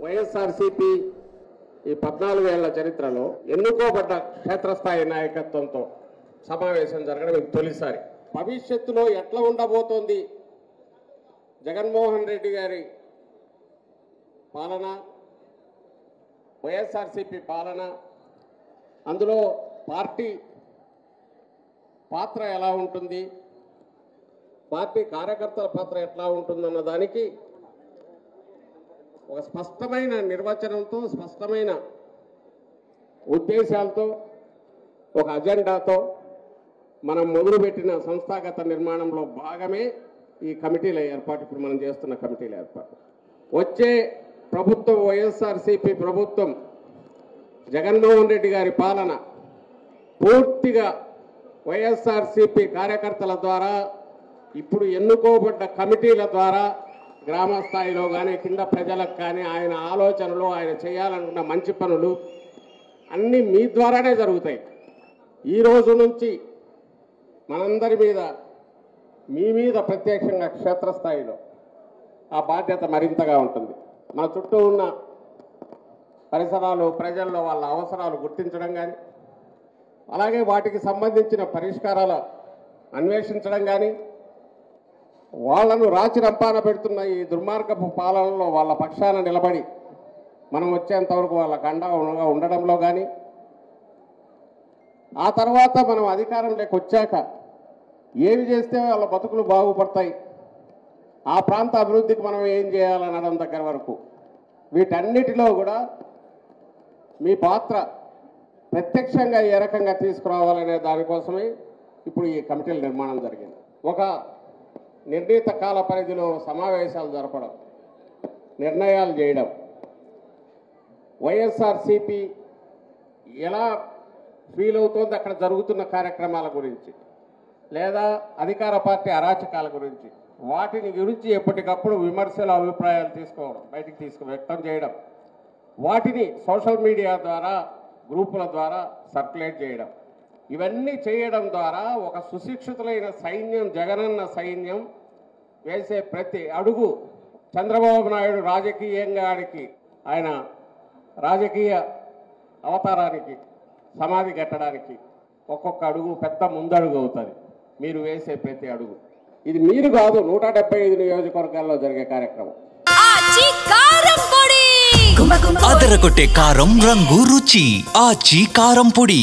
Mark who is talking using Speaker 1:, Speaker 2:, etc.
Speaker 1: వైఎస్ఆర్సీపీ ఈ 14 ఏళ్ల చరిత్రలో ఎన్నుకోబడ్డ క్షేత్రస్థాయి నాయకత్వంతో సమావేశం జరగడం తొలిసారి. భవిష్యత్తులో ఎట్లా ఉండబోతోంది జగన్మోహన్ రెడ్డి గారి పాలన, వైఎస్ఆర్సీపీ పాలన, అందులో పార్టీ పాత్ర ఎలా ఉంటుంది, పార్టీ కార్యకర్తల పాత్ర ఎట్లా ఉంటుందన్న దానికి ఒక స్పష్టమైన నిర్వచనంతో, స్పష్టమైన ఉద్దేశాలతో, ఒక అజెండాతో మనం మొదలుపెట్టిన సంస్థాగత నిర్మాణంలో భాగమే ఈ కమిటీల ఏర్పాటు. ఇప్పుడు మనం చేస్తున్న కమిటీల ఏర్పాటు. వచ్చే ప్రభుత్వం, వైఎస్ఆర్సీపీ ప్రభుత్వం, జగన్మోహన్ రెడ్డి గారి పాలన పూర్తిగా వైఎస్ఆర్సీపీ కార్యకర్తల ద్వారా, ఇప్పుడు ఎన్నుకోబడ్డ కమిటీల ద్వారా, గ్రామ స్థాయిలో కానీ కింద ప్రజలకు కానీ ఆయన ఆలోచనలు, ఆయన చేయాలనుకున్న మంచి పనులు అన్నీ మీ ద్వారానే జరుగుతాయి. ఈ రోజు నుంచి మనందరి మీద, మీ మీద ప్రత్యక్షంగా క్షేత్రస్థాయిలో ఆ బాధ్యత మరింతగా ఉంటుంది. మన చుట్టూ ఉన్న పరిసరాలు, ప్రజల్లో వాళ్ళ అవసరాలు గుర్తించడం కానీ, అలాగే వాటికి సంబంధించిన పరిష్కారాలు అన్వేషించడం కానీ, వాళ్లను రాచి రంపాన పెడుతున్న ఈ దుర్మార్గపు పాలనలో వాళ్ళ పక్షాన నిలబడి మనం వచ్చేంతవరకు వాళ్ళకు అండగా ఉండడంలో కానీ, ఆ తర్వాత మనం అధికారంలోకి వచ్చాక ఏమి చేస్తే వాళ్ళ బతుకులు బాగుపడతాయి, ఆ ప్రాంత అభివృద్ధికి మనం ఏం చేయాలనడం దగ్గర వరకు వీటన్నిటిలో కూడా మీ పాత్ర ప్రత్యక్షంగా ఏ రకంగా తీసుకురావాలనే దానికోసమే ఇప్పుడు ఈ కమిటీల నిర్మాణం జరిగింది. ఒక నిర్ణీత కాల పరిధిలో సమావేశాలు జరపడం, నిర్ణయాలు చేయడం, వైఎస్ఆర్సీపీ ఎలా ఫీల్ అవుతోంది అక్కడ జరుగుతున్న కార్యక్రమాల గురించి, లేదా అధికార పార్టీ అరాచకాల గురించి, వాటిని గురించి ఎప్పటికప్పుడు విమర్శల అభిప్రాయాలు తీసుకోవడం, బయటికి వ్యక్తం చేయడం, వాటిని సోషల్ మీడియా ద్వారా, గ్రూపుల ద్వారా సర్క్యులేట్ చేయడం, ఇవన్నీ చేయడం ద్వారా ఒక సుశిక్షితులైన సైన్యం, జగనన్న సైన్యం వేసే ప్రతి అడుగు చంద్రబాబు నాయుడు రాజకీయంగానికి, ఆయన రాజకీయ అవతారానికి సమాధి కట్టడానికి ఒక్కొక్క అడుగు పెద్ద ముందడుగు అవుతుంది. మీరు వేసే ప్రతి అడుగు ఇది మీరు కాదు, 175 నియోజకవర్గాల్లో జరిగే కార్యక్రమం.
Speaker 2: అదరగొట్టే కారం, రంగు, రుచి, ఆచి కారం పొడి.